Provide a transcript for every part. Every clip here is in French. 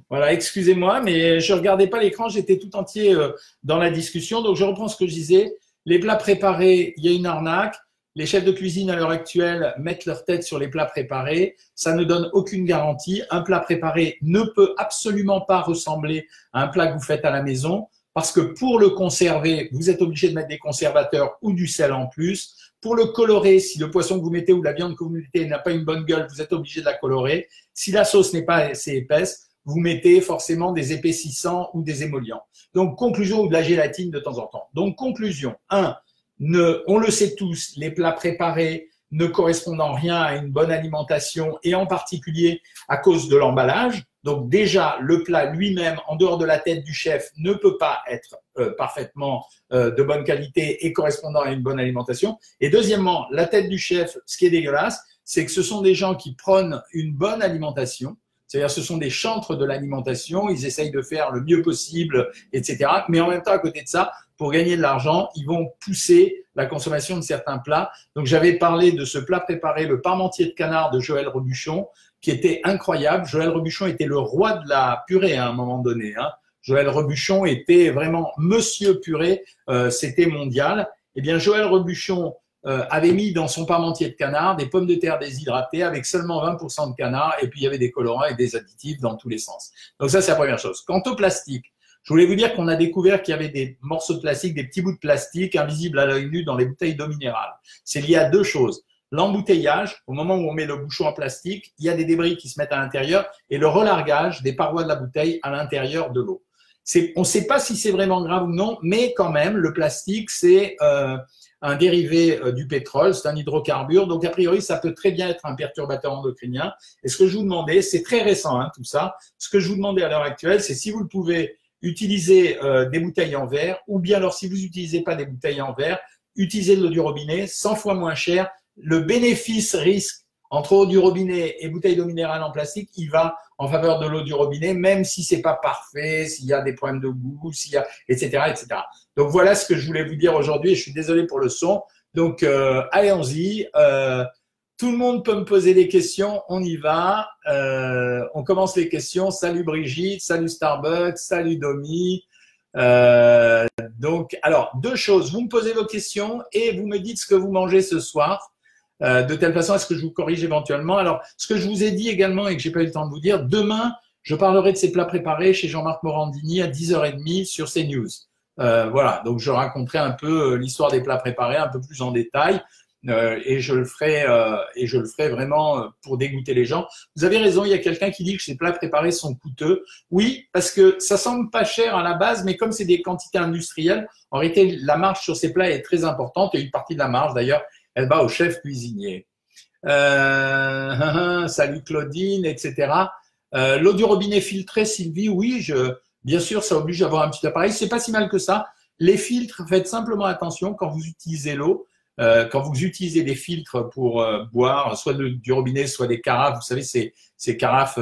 Voilà, excusez-moi, mais je regardais pas l'écran, j'étais tout entier dans la discussion. Donc, je reprends ce que je disais. Les plats préparés, il y a une arnaque. Les chefs de cuisine à l'heure actuelle mettent leur tête sur les plats préparés. Ça ne donne aucune garantie. Un plat préparé ne peut absolument pas ressembler à un plat que vous faites à la maison parce que pour le conserver, vous êtes obligé de mettre des conservateurs ou du sel en plus. Pour le colorer, si le poisson que vous mettez ou la viande que vous mettez n'a pas une bonne gueule, vous êtes obligé de la colorer. Si la sauce n'est pas assez épaisse, vous mettez forcément des épaississants ou des émollients. Donc, conclusion, ou de la gélatine de temps en temps. Donc, conclusion, on le sait tous, les plats préparés ne correspondent en rien à une bonne alimentation et en particulier à cause de l'emballage. Donc déjà, le plat lui-même, en dehors de la tête du chef, ne peut pas être parfaitement de bonne qualité et correspondant à une bonne alimentation. Et deuxièmement, la tête du chef, ce qui est dégueulasse, c'est que ce sont des gens qui prônent une bonne alimentation. C'est-à-dire, ce sont des chantres de l'alimentation, ils essayent de faire le mieux possible, etc. Mais en même temps, à côté de ça, pour gagner de l'argent, ils vont pousser la consommation de certains plats. Donc, j'avais parlé de ce plat préparé, le parmentier de canard de Joël Robuchon, qui était incroyable. Joël Robuchon était le roi de la purée à un moment donné. Joël Robuchon était vraiment monsieur purée, c'était mondial. Eh bien, Joël Robuchon avait mis dans son parmentier de canard des pommes de terre déshydratées avec seulement 20% de canard et puis il y avait des colorants et des additifs dans tous les sens. Donc ça, c'est la première chose. Quant au plastique, je voulais vous dire qu'on a découvert qu'il y avait des morceaux de plastique, des petits bouts de plastique invisibles à l'œil nu dans les bouteilles d'eau minérale. C'est lié à deux choses. L'embouteillage, au moment où on met le bouchon en plastique, il y a des débris qui se mettent à l'intérieur et le relargage des parois de la bouteille à l'intérieur de l'eau. On ne sait pas si c'est vraiment grave ou non, mais quand même, le plastique, c'est un dérivé du pétrole, c'est un hydrocarbure, donc a priori, ça peut très bien être un perturbateur endocrinien. Et ce que je vous demandais, c'est très récent tout ça, ce que je vous demandais à l'heure actuelle, c'est si vous le pouvez utiliser des bouteilles en verre, ou bien alors si vous n'utilisez pas des bouteilles en verre, utilisez de l'eau du robinet, 100 fois moins cher. Le bénéfice-risque entre eau du robinet et bouteille d'eau minérale en plastique, il va en faveur de l'eau du robinet, même si c'est pas parfait, s'il y a des problèmes de goût, s'il y a, etc., etc. Donc voilà ce que je voulais vous dire aujourd'hui. Je suis désolé pour le son. Donc allons-y. Tout le monde peut me poser des questions. On y va. On commence les questions. Salut Brigitte, salut Starbucks, salut Domi. Donc, alors deux choses. Vous me posez vos questions et vous me dites ce que vous mangez ce soir. De telle façon à ce que je vous corrige éventuellement. Alors, ce que je vous ai dit également et que j'ai pas eu le temps de vous dire, demain, je parlerai de ces plats préparés chez Jean-Marc Morandini à 10h30 sur CNews. Voilà, donc je raconterai un peu l'histoire des plats préparés un peu plus en détail et je le ferai vraiment pour dégoûter les gens. Vous avez raison, il y a quelqu'un qui dit que ces plats préparés sont coûteux. Oui, parce que ça semble pas cher à la base, mais comme c'est des quantités industrielles, en réalité, la marge sur ces plats est très importante et une partie de la marge d'ailleurs, elle va au chef cuisinier. Salut Claudine, etc. L'eau du robinet filtrée, Sylvie, oui, bien sûr, ça oblige d'avoir un petit appareil. C'est pas si mal que ça. Les filtres, faites simplement attention quand vous utilisez l'eau, quand vous utilisez des filtres pour boire, soit du robinet, soit des carafes. Vous savez, ces carafes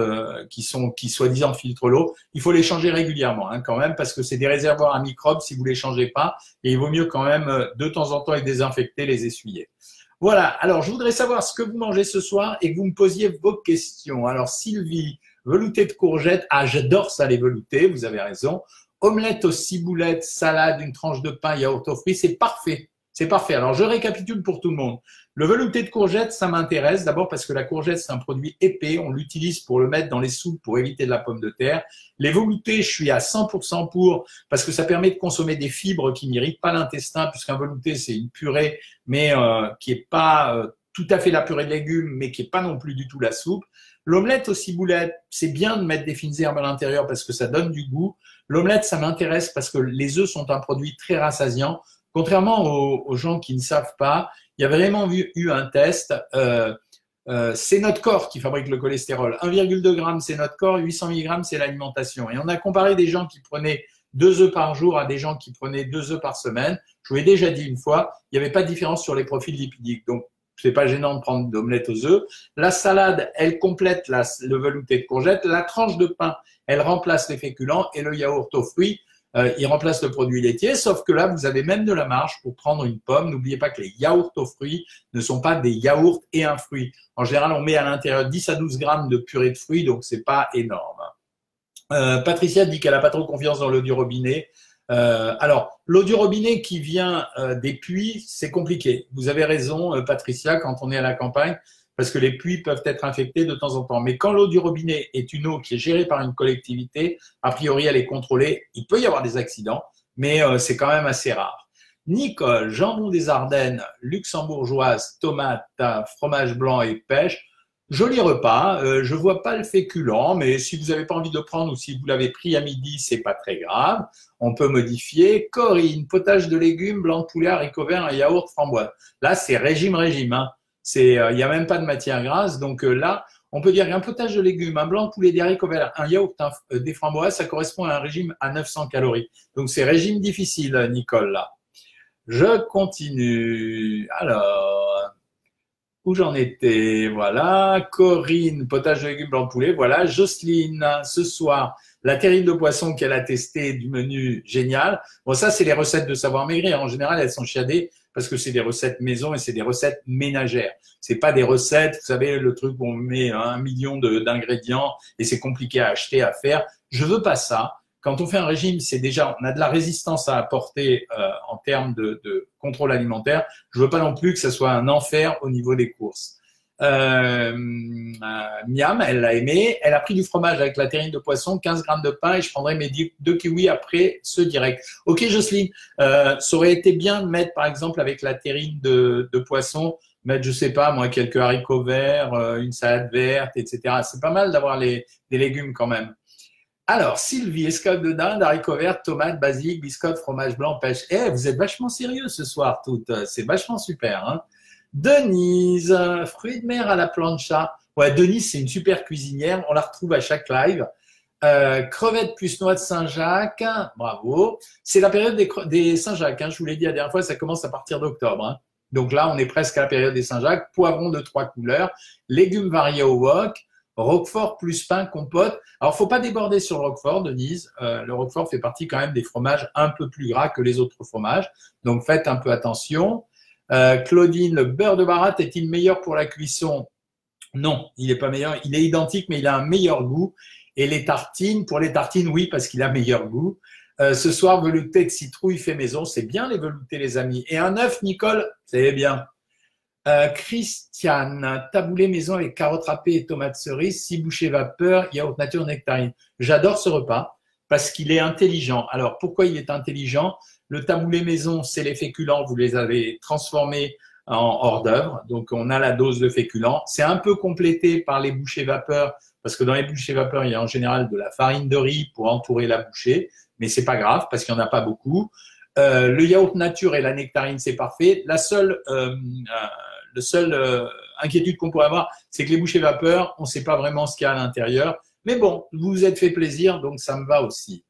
qui soi-disant filtrent l'eau. Il faut les changer régulièrement, quand même, parce que c'est des réservoirs à microbes si vous les changez pas. Et il vaut mieux quand même de temps en temps les désinfecter, les essuyer. Voilà. Alors, je voudrais savoir ce que vous mangez ce soir et que vous me posiez vos questions. Alors, Sylvie, velouté de courgettes. Ah, j'adore ça, les veloutés. Vous avez raison. Omelette aux ciboulettes, salade, une tranche de pain, yaourt aux fruits. C'est parfait. C'est parfait. Alors, je récapitule pour tout le monde. Le velouté de courgettes, ça m'intéresse. D'abord parce que la courgette, c'est un produit épais. On l'utilise pour le mettre dans les soupes pour éviter de la pomme de terre. Les veloutés, je suis à 100% pour parce que ça permet de consommer des fibres qui n'irritent pas l'intestin puisqu'un velouté, c'est une purée, mais qui est pas tout à fait la purée de légumes, mais qui est pas non plus du tout la soupe. L'omelette aux ciboulettes, c'est bien de mettre des fines herbes à l'intérieur parce que ça donne du goût. L'omelette, ça m'intéresse parce que les œufs sont un produit très rassasiant. Contrairement aux gens qui ne savent pas, il y a vraiment eu un test. C'est notre corps qui fabrique le cholestérol. 1,2 g, c'est notre corps. 800 mg, c'est l'alimentation. Et on a comparé des gens qui prenaient 2 œufs par jour à des gens qui prenaient 2 œufs par semaine. Je vous l'ai déjà dit une fois, il n'y avait pas de différence sur les profils lipidiques. Donc, c'est pas gênant de prendre d'omelette aux œufs. La salade, elle complète le velouté de courgette. La tranche de pain, elle remplace les féculents. Et le yaourt aux fruits, il remplace le produit laitier. Sauf que là, vous avez même de la marge pour prendre une pomme. N'oubliez pas que les yaourts aux fruits ne sont pas des yaourts et un fruit. En général, on met à l'intérieur 10 à 12 grammes de purée de fruits, donc c'est pas énorme. Patricia dit qu'elle n'a pas trop confiance dans l'eau du robinet. Alors, l'eau du robinet qui vient des puits, c'est compliqué. Vous avez raison, Patricia, quand on est à la campagne, parce que les puits peuvent être infectés de temps en temps. Mais quand l'eau du robinet est une eau qui est gérée par une collectivité, a priori, elle est contrôlée. Il peut y avoir des accidents, mais c'est quand même assez rare. Nicole, jambon des Ardennes, luxembourgeoise, tomate, fromage blanc et pêche. Joli repas. Je vois pas le féculent, mais si vous n'avez pas envie de prendre ou si vous l'avez pris à midi, c'est pas très grave. On peut modifier. Corinne, potage de légumes, blanc de poulet, haricots verts, un yaourt, framboise. Là, c'est régime. Hein. Il y a même pas de matière grasse. Donc là, on peut dire qu'un potage de légumes, un blanc de poulet, des haricots verts, un yaourt, des framboises, ça correspond à un régime à 900 calories. Donc c'est régime difficile, Nicole, là. Je continue. Alors, où j'en étais? Voilà. Corinne, potage de légumes blanc de poulet. Voilà. Jocelyne, ce soir, la terrine de poisson qu'elle a testée du menu génial. Bon, ça, c'est les recettes de Savoir Maigrir. En général, elles sont chiadées parce que c'est des recettes maison et c'est des recettes ménagères. C'est pas des recettes, vous savez, le truc où on met 1 million d'ingrédients et c'est compliqué à acheter, à faire. Je veux pas ça. Quand on fait un régime, c'est déjà, on a de la résistance à apporter en termes de contrôle alimentaire. Je veux pas non plus que ça soit un enfer au niveau des courses. Miam, elle l'a aimé. Elle a pris du fromage avec la terrine de poisson, 15 grammes de pain et je prendrai mes 2 kiwis après ce direct. Ok, Jocelyne, ça aurait été bien de mettre, par exemple, avec la terrine de poisson, mettre, je sais pas, moi, quelques haricots verts, une salade verte, etc. C'est pas mal d'avoir des légumes quand même. Alors, Sylvie, escalope de dinde, haricots verts, tomates, basilic, biscotte, fromage blanc, pêche. Eh, vous êtes vachement sérieux ce soir, toutes. C'est vachement super, hein. Denise, fruits de mer à la plancha. Ouais, Denise, c'est une super cuisinière. On la retrouve à chaque live. Crevettes plus noix de Saint-Jacques. Bravo. C'est la période des Saint-Jacques. Hein. Je vous l'ai dit la dernière fois, ça commence à partir d'octobre. Hein. Donc là, on est presque à la période des Saint-Jacques. Poivrons de 3 couleurs. Légumes variés au wok. Roquefort plus pain, compote. Alors, faut pas déborder sur le roquefort, Denise. Le roquefort fait partie quand même des fromages un peu plus gras que les autres fromages. Donc, faites un peu attention. Claudine, le beurre de baratte est-il meilleur pour la cuisson? Non, il n'est pas meilleur. Il est identique, mais il a un meilleur goût. Et les tartines, pour les tartines, oui, parce qu'il a meilleur goût. Ce soir, velouté de citrouille fait maison. C'est bien les veloutés, les amis. Et un œuf, Nicole, c'est bien. Christiane, taboulé maison avec carottes râpées et tomates cerises, 6 bouchées vapeur, yaourt nature, nectarine. J'adore ce repas parce qu'il est intelligent. Alors, pourquoi il est intelligent? Le taboulé maison, c'est les féculents, vous les avez transformés en hors d'œuvre. Donc, on a la dose de féculents. C'est un peu complété par les bouchées vapeur parce que dans les bouchées vapeur, il y a en général de la farine de riz pour entourer la bouchée. Mais c'est pas grave parce qu'il n'y en a pas beaucoup. Le yaourt nature et la nectarine, c'est parfait. La seule inquiétude qu'on pourrait avoir, c'est que les bouchées vapeur, on ne sait pas vraiment ce qu'il y a à l'intérieur. Mais bon, vous vous êtes fait plaisir, donc ça me va aussi.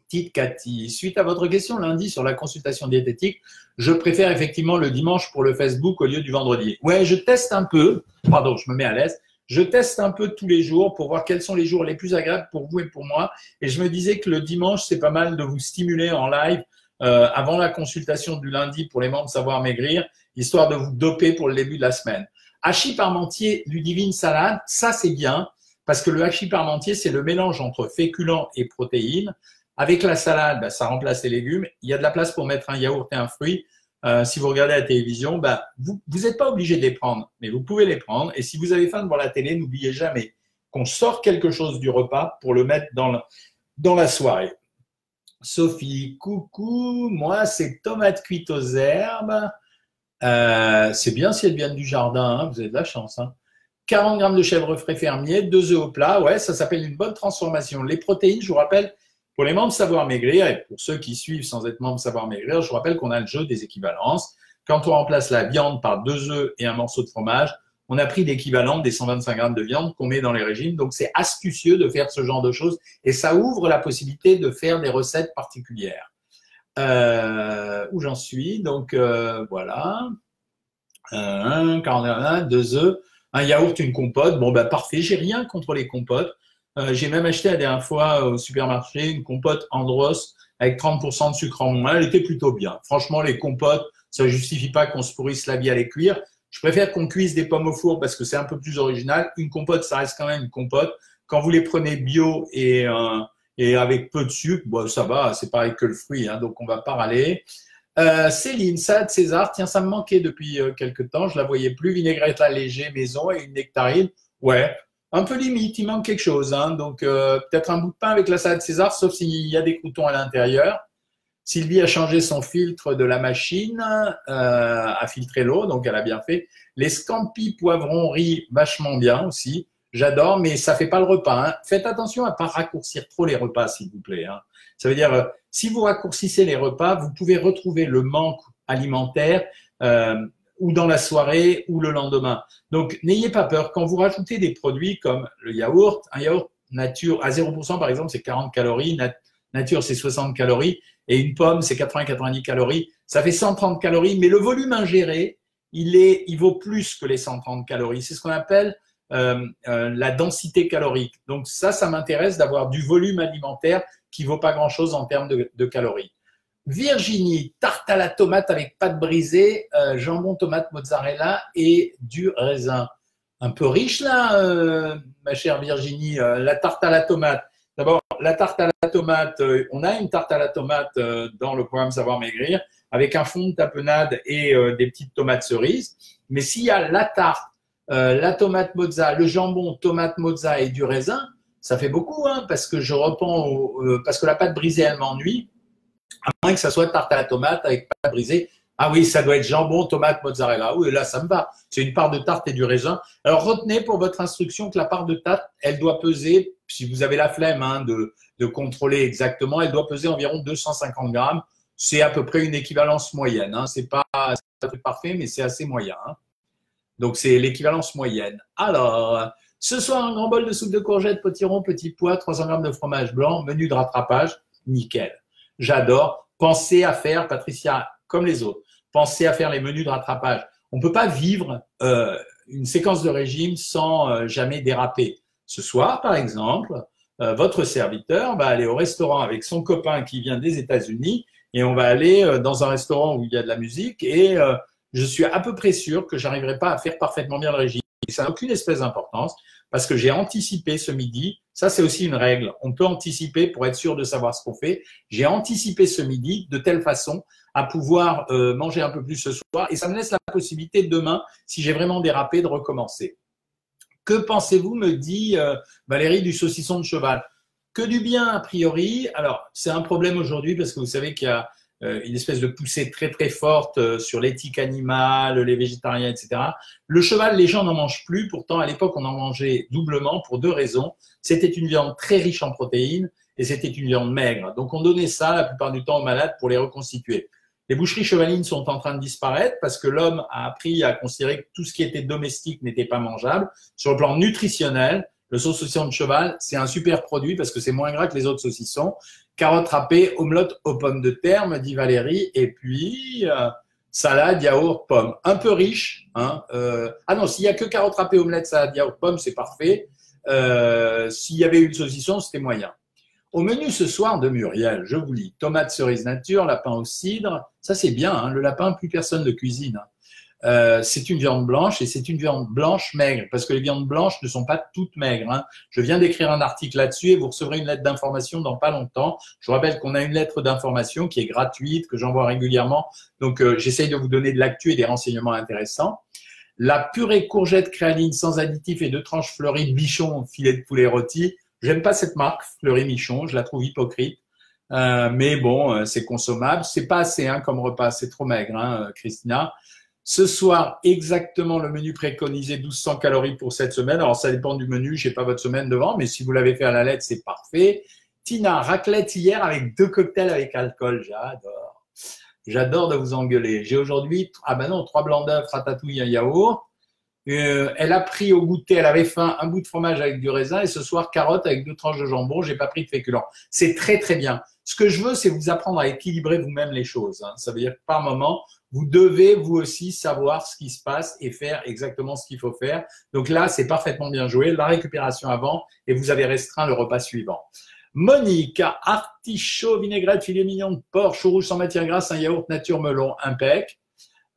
Petite Cathy, suite à votre question lundi sur la consultation diététique, je préfère effectivement le dimanche pour le Facebook au lieu du vendredi. Ouais, je teste un peu, pardon, je me mets à l'aise. Je teste un peu tous les jours pour voir quels sont les jours les plus agréables pour vous et pour moi. Et je me disais que le dimanche, c'est pas mal de vous stimuler en live avant la consultation du lundi pour les membres Savoir Maigrir, histoire de vous doper pour le début de la semaine. Hachis parmentier, Ludivine salade, ça c'est bien, parce que le hachis parmentier, c'est le mélange entre féculents et protéines. Avec la salade, ça remplace les légumes. Il y a de la place pour mettre un yaourt et un fruit. Si vous regardez la télévision, vous n'êtes pas obligé de les prendre, mais vous pouvez les prendre. Et si vous avez faim devant la télé, n'oubliez jamais qu'on sort quelque chose du repas pour le mettre dans la soirée. Sophie, coucou, moi c'est tomates cuites aux herbes. C'est bien si elles viennent du jardin, hein, vous avez de la chance. Hein. 40 grammes de chèvre frais fermier, 2 œufs au plat, ouais, ça s'appelle une bonne transformation. Les protéines, je vous rappelle, pour les membres Savoir Maigrir et pour ceux qui suivent sans être membres Savoir Maigrir, je vous rappelle qu'on a le jeu des équivalences. Quand on remplace la viande par 2 œufs et un morceau de fromage, on a pris l'équivalent des 125 grammes de viande qu'on met dans les régimes. Donc, c'est astucieux de faire ce genre de choses et ça ouvre la possibilité de faire des recettes particulières. Où j'en suis? Donc, voilà. 2 œufs, un yaourt, une compote. Bon, parfait. J'ai rien contre les compotes. J'ai même acheté la dernière fois au supermarché une compote Andros avec 30% de sucre en moins. Elle était plutôt bien. Franchement, les compotes, ça ne justifie pas qu'on se pourrisse la vie à les cuire. Je préfère qu'on cuise des pommes au four parce que c'est un peu plus original. Une compote, ça reste quand même une compote. Quand vous les prenez bio et avec peu de sucre, bon, ça va, c'est pareil que le fruit, hein, donc on va pas râler. Céline, salade César, tiens, ça me manquait depuis quelques temps, je la voyais plus. Vinaigrette allégée maison et une nectarine. Ouais, un peu limite, il manque quelque chose, hein, donc peut-être un bout de pain avec la salade César, sauf s'il y a des croutons à l'intérieur. Sylvie a changé son filtre de la machine, a filtré l'eau, donc elle a bien fait. Les scampi poivrons riz, vachement bien aussi. J'adore, mais ça fait pas le repas, hein. Faites attention à pas raccourcir trop les repas, s'il vous plaît, hein. Ça veut dire, si vous raccourcissez les repas, vous pouvez retrouver le manque alimentaire ou dans la soirée ou le lendemain. Donc, n'ayez pas peur. Quand vous rajoutez des produits comme le yaourt, un yaourt nature à 0%, par exemple, c'est 40 calories. Nature, c'est 60 calories. Et une pomme, c'est 80-90 calories. Ça fait 130 calories, mais le volume ingéré, il vaut plus que les 130 calories. C'est ce qu'on appelle la densité calorique. Donc ça m'intéresse d'avoir du volume alimentaire qui vaut pas grand-chose en termes de calories. Virginie, tarte à la tomate avec pâte brisée, jambon, tomate, mozzarella et du raisin. Un peu riche là, ma chère Virginie, la tarte à la tomate. D'abord, la tarte à la tomate, on a une tarte à la tomate dans le programme Savoir Maigrir avec un fond de tapenade et des petites tomates cerises. Mais s'il y a la tarte, la tomate mozza, le jambon, tomate mozza et du raisin, ça fait beaucoup, hein, parce que parce que la pâte brisée, elle m'ennuie, à moins que ça soit tarte à la tomate avec pâte brisée. Ah oui, ça doit être jambon, tomate, mozzarella. Oui, là, ça me va. C'est une part de tarte et du raisin. Alors, retenez pour votre instruction que la part de tarte, elle doit peser, si vous avez la flemme hein, de contrôler exactement, elle doit peser environ 250 grammes. C'est à peu près une équivalence moyenne. Hein. C'est pas parfait, mais c'est assez moyen. Hein. Donc, c'est l'équivalence moyenne. Alors, ce soir, un grand bol de soupe de courgettes, potiron, petit pois, 300 grammes de fromage blanc, menu de rattrapage, nickel. J'adore. Pensez à faire, Patricia, comme les autres, pensez à faire les menus de rattrapage. On ne peut pas vivre une séquence de régime sans jamais déraper. Ce soir, par exemple, votre serviteur va aller au restaurant avec son copain qui vient des États-Unis et on va aller dans un restaurant où il y a de la musique et je suis à peu près sûr que j'arriverai pas à faire parfaitement bien le régime. Et ça n'a aucune espèce d'importance parce que j'ai anticipé ce midi. Ça, c'est aussi une règle. On peut anticiper pour être sûr de savoir ce qu'on fait. J'ai anticipé ce midi de telle façon à pouvoir manger un peu plus ce soir et ça me laisse la possibilité demain, si j'ai vraiment dérapé, de recommencer. Que pensez-vous, me dit Valérie, du saucisson de cheval? Que du bien a priori. Alors, c'est un problème aujourd'hui parce que vous savez qu'il y a une espèce de poussée très très forte sur l'éthique animale, les végétariens, etc. Le cheval, les gens n'en mangent plus. Pourtant, à l'époque, on en mangeait doublement pour deux raisons. C'était une viande très riche en protéines et c'était une viande maigre. Donc, on donnait ça la plupart du temps aux malades pour les reconstituer. Les boucheries chevalines sont en train de disparaître parce que l'homme a appris à considérer que tout ce qui était domestique n'était pas mangeable. Sur le plan nutritionnel, le saucisson de cheval, c'est un super produit parce que c'est moins gras que les autres saucissons. Carottes râpées, omelette aux pommes de terre, me dit Valérie. Et puis, salade, yaourt, pommes. Un peu riche. Hein, ah non, s'il n'y a que carottes râpées, omelette, salade, yaourt, pommes, c'est parfait. S'il y avait eu le saucisson, c'était moyen. Au menu ce soir de Muriel, je vous lis, tomate cerise nature, lapin au cidre. Ça, c'est bien. Hein, le lapin, plus personne ne cuisine. C'est une viande blanche et c'est une viande blanche maigre parce que les viandes blanches ne sont pas toutes maigres. Hein. Je viens d'écrire un article là-dessus et vous recevrez une lettre d'information dans pas longtemps. Je vous rappelle qu'on a une lettre d'information qui est gratuite, que j'envoie régulièrement. Donc, j'essaye de vous donner de l'actu et des renseignements intéressants. La purée courgette créaline sans additifs et 2 tranches fleuries de bichon, filet de poulet rôti. J'aime pas cette marque, Fleury Michon, je la trouve hypocrite. Mais bon, c'est consommable. C'est pas assez hein, comme repas, c'est trop maigre, hein, Christina. Ce soir, exactement le menu préconisé, 1200 calories pour cette semaine. Alors, ça dépend du menu, j'ai pas votre semaine devant, mais si vous l'avez fait à la lettre, c'est parfait. Tina, raclette hier avec 2 cocktails avec alcool. J'adore. J'adore de vous engueuler. J'ai aujourd'hui, 3 blancs d'œufs, ratatouille, un yaourt. Elle a pris au goûter, elle avait faim, un bout de fromage avec du raisin et ce soir, carotte avec 2 tranches de jambon. J'ai pas pris de féculents. C'est très, très bien. Ce que je veux, c'est vous apprendre à équilibrer vous-même les choses. Hein. Ça veut dire que par moment, vous devez vous aussi savoir ce qui se passe et faire exactement ce qu'il faut faire. Donc là, c'est parfaitement bien joué. La récupération avant et vous avez restreint le repas suivant. Monique, artichaut, vinaigrette, filet mignon de porc, chou rouge sans matière grasse, un yaourt nature melon, impec.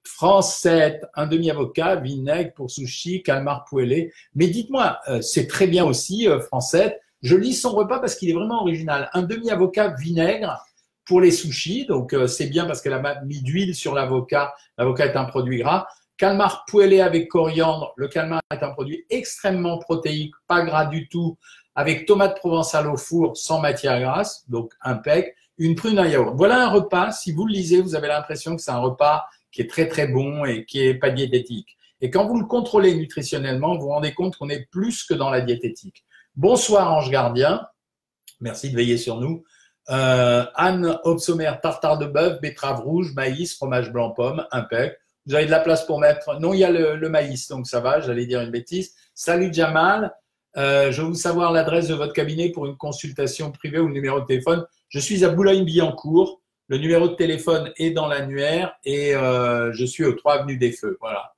France 7, un demi-avocat, vinaigre pour sushi, calmar poêlé. Mais dites-moi, c'est très bien aussi, France 7. Je lis son repas parce qu'il est vraiment original. Un demi-avocat vinaigre pour les sushis. Donc, c'est bien parce qu'elle a mis d'huile sur l'avocat. L'avocat est un produit gras. Calmar poêlé avec coriandre. Le calmar est un produit extrêmement protéique, pas gras du tout, avec tomate provençale au four sans matière grasse. Donc, impec. Une prune à yaourt. Voilà un repas. Si vous le lisez, vous avez l'impression que c'est un repas qui est très très bon et qui est pas diététique. Et quand vous le contrôlez nutritionnellement, vous vous rendez compte qu'on est plus que dans la diététique. Bonsoir Ange Gardien, merci de veiller sur nous. Anne Obsommer, tartare de bœuf, betterave rouge, maïs, fromage blanc pomme, impec. Vous avez de la place pour mettre… Non, il y a le maïs, donc ça va, j'allais dire une bêtise. Salut Jamal, je veux savoir l'adresse de votre cabinet pour une consultation privée ou le numéro de téléphone. Je suis à Boulogne-Billancourt. Le numéro de téléphone est dans l'annuaire et je suis aux 3 avenues des Feux. Voilà.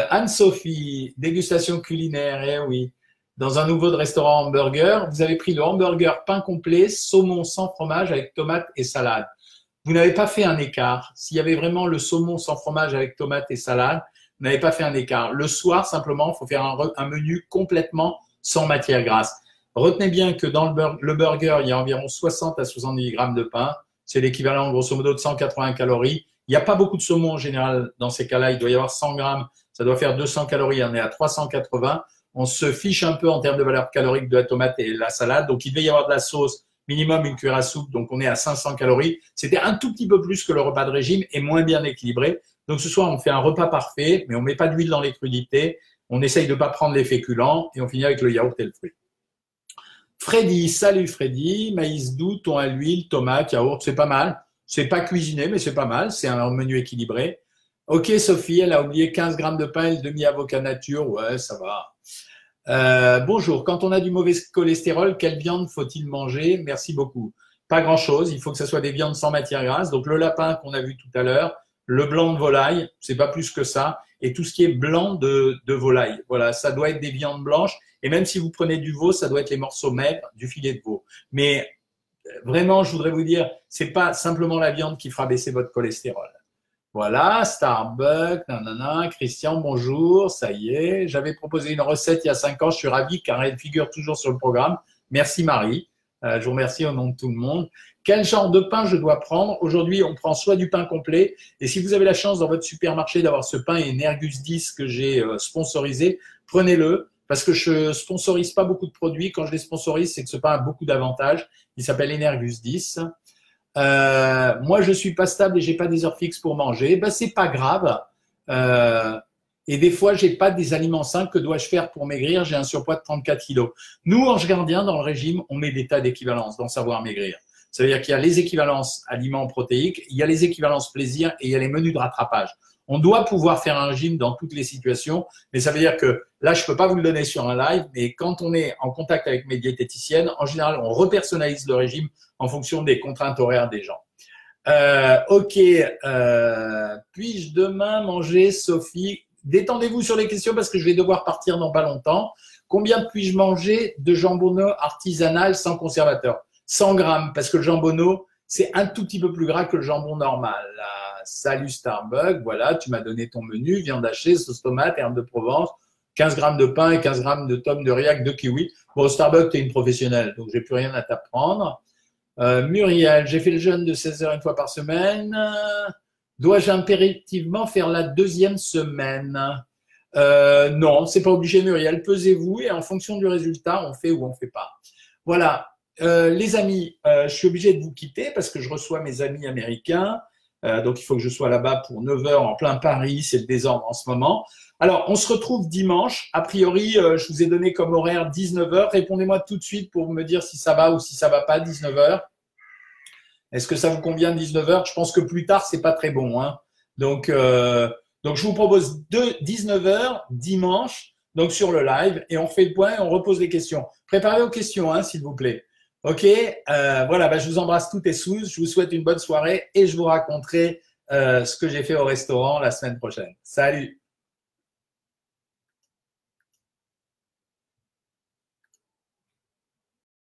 Anne-Sophie, dégustation culinaire, eh oui. Dans un nouveau restaurant hamburger, vous avez pris le hamburger pain complet, saumon sans fromage avec tomate et salade. Vous n'avez pas fait un écart. S'il y avait vraiment le saumon sans fromage avec tomate et salade, vous n'avez pas fait un écart. Le soir, simplement, il faut faire un menu complètement sans matière grasse. Retenez bien que dans le burger, il y a environ 60 à 70 grammes de pain. C'est l'équivalent, grosso modo, de 180 calories. Il n'y a pas beaucoup de saumon en général dans ces cas-là. Il doit y avoir 100 grammes. Ça doit faire 200 calories. On est à 380. On se fiche un peu en termes de valeur calorique de la tomate et la salade. Donc, il devait y avoir de la sauce, minimum une cuillère à soupe. Donc, on est à 500 calories. C'était un tout petit peu plus que le repas de régime et moins bien équilibré. Donc, ce soir, on fait un repas parfait, mais on met pas d'huile dans les crudités. On essaye de pas prendre les féculents et on finit avec le yaourt et le fruit. Freddy, salut Freddy, maïs doux, thon à l'huile, tomate, yaourt, c'est pas mal. C'est pas cuisiné, mais c'est pas mal. C'est un menu équilibré. Ok, Sophie, elle a oublié 15 grammes de pain et le demi-avocat nature. Ouais, ça va. Bonjour, quand on a du mauvais cholestérol, quelle viande faut-il manger? Merci beaucoup. Pas grand-chose. Il faut que ce soit des viandes sans matière grasse. Donc, le lapin qu'on a vu tout à l'heure, le blanc de volaille, c'est pas plus que ça. Et tout ce qui est blanc de volaille. Voilà, ça doit être des viandes blanches. Et même si vous prenez du veau, ça doit être les morceaux maigres du filet de veau. Mais vraiment, je voudrais vous dire, c'est pas simplement la viande qui fera baisser votre cholestérol. Voilà, Starbucks, nanana, Christian, bonjour, ça y est. J'avais proposé une recette il y a 5 ans, je suis ravi car elle figure toujours sur le programme. Merci Marie, je vous remercie au nom de tout le monde. Quel genre de pain je dois prendre? Aujourd'hui, on prend soit du pain complet, et si vous avez la chance dans votre supermarché d'avoir ce pain Energus 10 que j'ai sponsorisé, prenez-le. Parce que je sponsorise pas beaucoup de produits. Quand je les sponsorise, c'est que ce pain a beaucoup d'avantages. Il s'appelle Energus 10. Moi, je suis pas stable et j'ai pas des heures fixes pour manger. Ben, c'est pas grave. Et des fois, j'ai pas des aliments sains. Que dois-je faire pour maigrir? J'ai un surpoids de 34 kilos. Nous, Ange Gardien, dans le régime, on met des tas d'équivalences dans savoir maigrir. Ça veut dire qu'il y a les équivalences aliments protéiques, il y a les équivalences plaisir et il y a les menus de rattrapage. On doit pouvoir faire un régime dans toutes les situations, mais ça veut dire que là, je peux pas vous le donner sur un live, mais quand on est en contact avec mes diététiciennes, en général, on repersonnalise le régime en fonction des contraintes horaires des gens. Ok, puis-je demain manger, Sophie? Détendez-vous sur les questions parce que je vais devoir partir dans pas longtemps. Combien puis-je manger de jambonneau artisanal sans conservateur? 100 grammes, parce que le jambonneau, c'est un tout petit peu plus gras que le jambon normal. Salut Starbucks, voilà, tu m'as donné ton menu, viande hachée, sauce tomate, herbes de Provence, 15 grammes de pain et 15 grammes de tomes de riac, de kiwi. Bon, Starbucks, tu es une professionnelle, donc j'ai plus rien à t'apprendre. Muriel, j'ai fait le jeûne de 16 heures une fois par semaine. Dois-je impérativement faire la 2e semaine? Non, c'est pas obligé, Muriel. Pesez-vous et en fonction du résultat, on fait ou on fait pas. Voilà. Les amis, je suis obligé de vous quitter parce que je reçois mes amis américains. Donc, il faut que je sois là-bas pour 9 heures en plein Paris. C'est le désordre en ce moment. Alors, on se retrouve dimanche. A priori, je vous ai donné comme horaire 19 heures. Répondez-moi tout de suite pour me dire si ça va ou si ça va pas, 19 heures. Est-ce que ça vous convient 19 heures? Je pense que plus tard, c'est pas très bon, hein. Donc, je vous propose 19 heures dimanche, donc sur le live, et on fait le point et on repose les questions. Préparez vos questions, hein, s'il vous plaît. Ok, voilà, je vous embrasse toutes et tous. Je vous souhaite une bonne soirée et je vous raconterai ce que j'ai fait au restaurant la semaine prochaine. Salut!